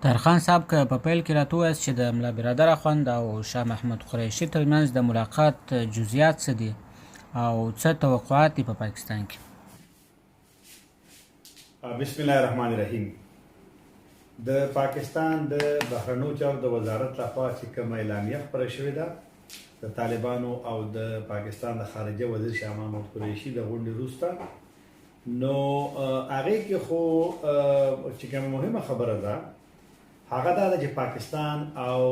طاهرخان صاحب که په پیل کې راته ووایاست چې د ملا برادر اخوند او شاه محمود قریشي ترمنځ د ملاقات جزئیات څه دي او څه توقعات دي په پاکستان کې؟ بسم الله الرحمن الرحیم. د پاکستان د بهرنیو چارو د وزارت لخوا چې کومه اعلامیه خپره شوې ده د طالبانو او د پاکستان د خارجه وزیر شاه محمود قریشي د غونډې وروسته، نو هغې کې خو چې کومه مهمه خبره ده هغه دا ده چې پاکستان او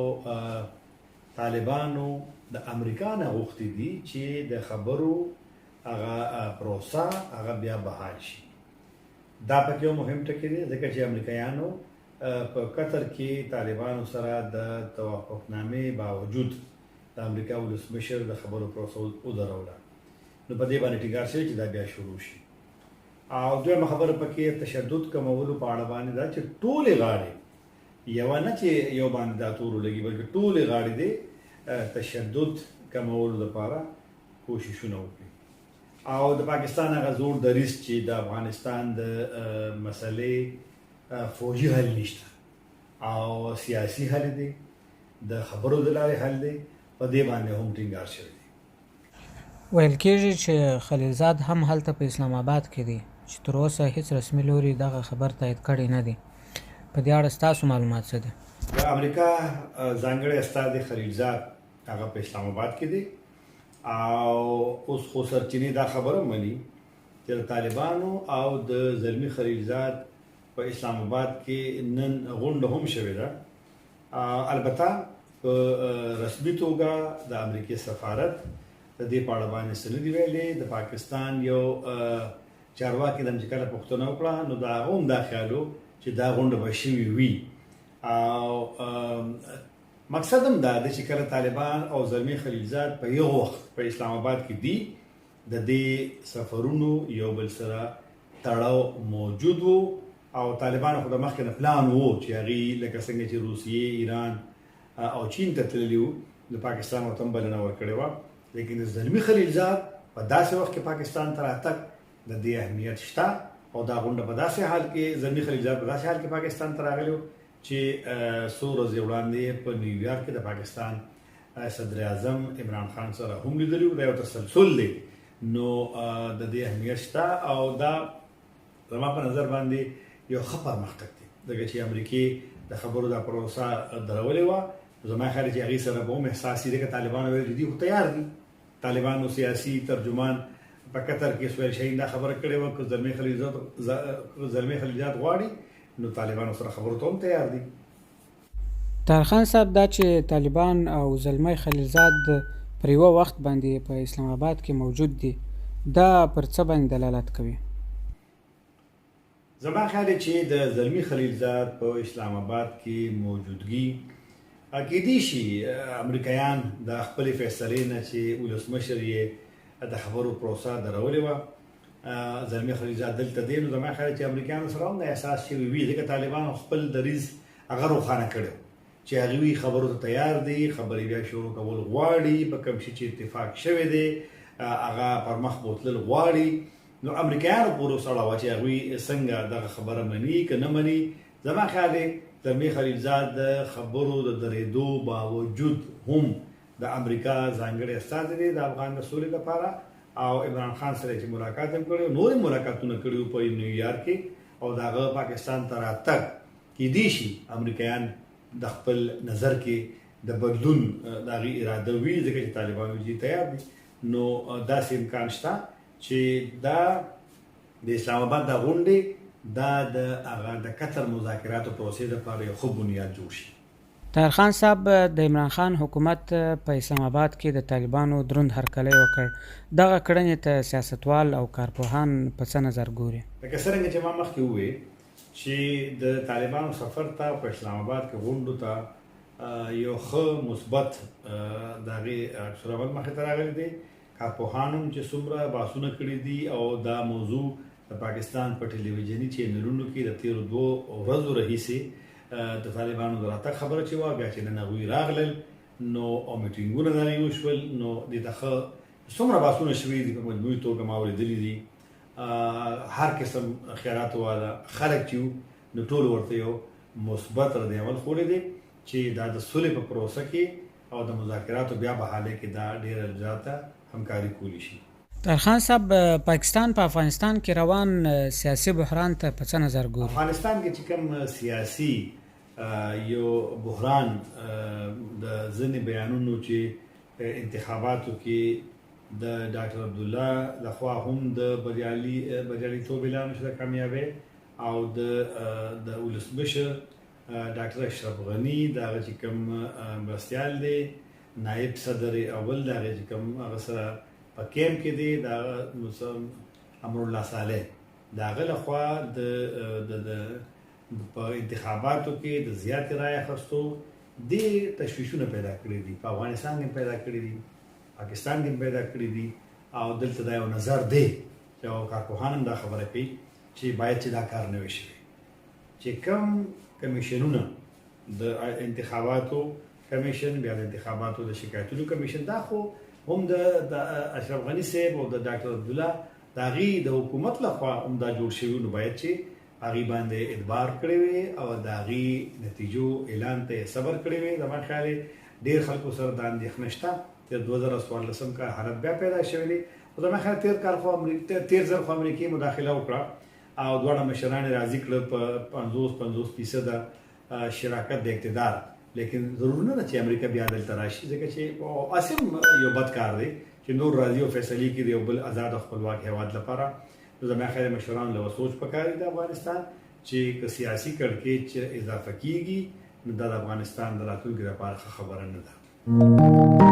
طالبانو د امریکا نه غوښتي دي چې د خبرو هغه پروسه هغه بیا بحال شي. دا پکې یو مهم ټکی دی ځکه چې امریکایانو په قطر کې طالبانو سره د توافقنامې باوجود د امریکا ولسمشر د خبرو پروسه ودروله، نو په دې باندې ټینګار شوی چې دا بیا شروع شي. او دویمه خبره پکې تشدد کمولو په اړه باندې ده چې ټولې غاړې یو نه چې یو باندې دا تور لګي بلکې ټولې غاړې دې تشدد کمولو لپاره کوششونه وکړي. او د پاکستان هغه زور دریځ چې د افغانستان د مسلې فوجي حل نشته او سیاسي حل دی، د خبرو د لارې حل دی، په دې باندې هم ټینګار شوی دی. ویل کېږي چې خلیلزاد هم هلته په اسلام آباد کې دی چې تر اوسه هیڅ رسمي لوري دغه خبر تایید کړی نه دی. په دې اړه ستاسو معلومات څه دي؟ د امریکا ځانګړی استازی خلیلزاد هغه په اسلام آباد کې دی او اوس خو سرچینې دا خبره مني چې د طالبانو او د زلمي خلیلزاد په اسلام آباد کې نن غونډه هم شوې ده. البته په رسمي توګه د امریکای سفارت د دې په اړه باندې څه نه دي ویلي. د پاکستان یو چارواکي د چې کله پوښتنه وکړه نو د هغه هم دا خیال و چې دا غونډه به شوې وي. او مقصد هم دا دی چې کله طالبان او زلمي خلیلزاد په یو وخت په اسلام آباد کې دي د دې سفرونو یو بل سره تړاو موجود وو او طالبان خو د مخکې نه پلان وو چې هغې لکه څنګه چې روسیې، ایران او چین ته تللي وو د پاکستان ورته هم بلنه ورکړې وه، لیکن د زلمي خلیلزاد په داسې وخت کې پاکستان ته راتګ د دې اهمیت شته او دا غونډه په داسې حال کې زلمي خلیلزاد په داسې حال کې پاکستان ته راغلی چې څو ورځې وړاندې په نیویارک کې د پاکستان صدر اعظم عمران خان سره هم لیدلي وو. دا یو تسلسل دی، نو د دې اهمیت شته او دا زما په نظر باندې یو ښه پرمختګ دی ځکه چې امریکې د خبرو دا پروسه درولې وه. زما خیال دی چې هغې سره به هم احساسي دی که طالبانو ویل چې دوی خو تیار دي. طالبانو سیاسي ترجمان په قطر کې سهیل شاهین دا خبره کړې وه که زلمي خلیلزاد غواړي نو طالبانو سره خبرو ته هم تیار دي. طاهرخان صاحب دا چې طالبان او زلمی خلیلزاد پر یوه وخت باندې په اسلام آباد کې موجود دي دا پر څه باندې دلالت کوي؟ زما خیال دی چې د زلمي خلیلزاد په اسلام آباد کې موجودګي کېدای شي امریکایان د خپلې فیصلې نه چې ولسمشر یې د خبرو پروسه درولې وه زلمي خلیلزاد دلته دی، نو زما خیال چې امریکایانو سره هم د احساس شوي وي ځکه طالبانو خپل دریځ هغه روښانه کړی چې هغوی خبرو ته تیار دي، خبرې بیا شروع کول غواړي، په کوم شي چې اتفاق شوی دی هغه پر مخ بوتلل غواړي. نو امریکایانو پورې وسړه وه چې هغوی څنګه دغه خبره مني که نه مني. زما خیال دی زلمي خلیلزاد د خبرو د درېدو باوجود هم د امریکا ځانګړی استازی دی د افغان د سولې لپاره او عمران خان سره چې ملاقات هم کړی نور ملاقاتونه کړي په نیویارک کې او د هغه پاکستان ته راتګ کېدای شي امریکایان د خپل نظر کې د بدلون د هغې اراده وي ځکه چې طالبان وایي تیار دي. نو داسې امکان شته چې دا د اسلام آباد دا غونډې دا د هغه د قطر مذاکراتو پروسې لپاره یو ښه بنیاد جوړ شي. طاهرخان صاحب د عمران خان حکومت په اسلام آباد کې د طالبانو دروند هرکلی وکړ. دغه کړنې ته سیاستوال او کارپوهان په څه نظر ګوري؟ لکه څرنګه چې ما مخکې وویل چې د طالبانو سفر ته په اسلام آباد کې غونډو ته یو ښه مثبت د هغې عکس العمل مخې ته راغلی دی. کارپوهان هم چې څومره بحثونه کړي دي او دا موضوع د پاکستان په ټلویزیوني چینلونو کې د تېرو 2 ورځو راهیسې د طالبانو د راتګ خبره چې وه بیا چې نن هغوی راغلل نو او میټینګونه د هغې وشول نو دې ته ښه څومره بحثونه شوي دي په مجموعي توګه ما اورېدلي دي. هر قسم خیراتو والا خلک چې نو ټول ورته یو مثبت رد عمل خوړی دی چې دا د سولې په پروسه کې او د مذاکراتو بیا بحاله کې دا ډېره زیاته همکاري کولی شي. طاهر صاحب، پاکستان په افغانستان کې روان سیاسي بحران ته په څه نظر ګوري؟ افغانستان کې چې کوم سیاسي یو بحران د ځینې بیانونو چې انتخاباتو کې د ډاکټر عبدالله لخوا هم د بریالیتوب اعلان شو د کامیابۍ او د ولسمشر ډاکټر اشرف غني د هغه چې کوم مرستیال دی نائب صدر اول د هغه چې کوم هغه سره په کیمپ کې دی د امرالله صالح د هغه لخوا د په انتخاباتو کې د زیاتې رایې اخیستو دې تشویشونه پیدا کړي دي، په افغانستان کې پیدا کړي دي، پاکستان کې پیدا کړي دي او دلته دا یو نظر دی چې کارپوهان هم دا خبره کوي چې باید چې دا کار نه وي شوی. چې کوم کمیشنونه د انتخاباتو کمیشن، بیا د انتخاباتو د شکایتونو کمیشن، دا خو هم د اشرف غني صاحب او د ډاکټر عبدالله د هغې د حکومت لخوا هم دا جوړ شوي، نو باید چې هغې باندې اعتبار کړی وي او د هغې نتیجو اعلان ته یې صبر کړی وي. زما خیال ډېر خلکو سره دا اندېښنه شته. تر 2014 کال حالت بیا پیدا شوی دی. خو زما خیال تېر ځل خو امریکې مداخله وکړه او دواړه مشران یې راضي کړل په 50% شراکت د اقتدار، لیکن ضرور نه ده چې امریکا بیا دلته راشي، ځکه چې اسیم یو بد کار دی چې نور راضي او فیصلې کړي یو بل آزاد او خپلواک هېواد لپاره. زما خیال مشرانو له سوچ پکار دی د افغانستان چې که سیاسي کړکېچ اضافه کیږي نو دا د افغانستان د راتلونکي لپاره خبره نه ده.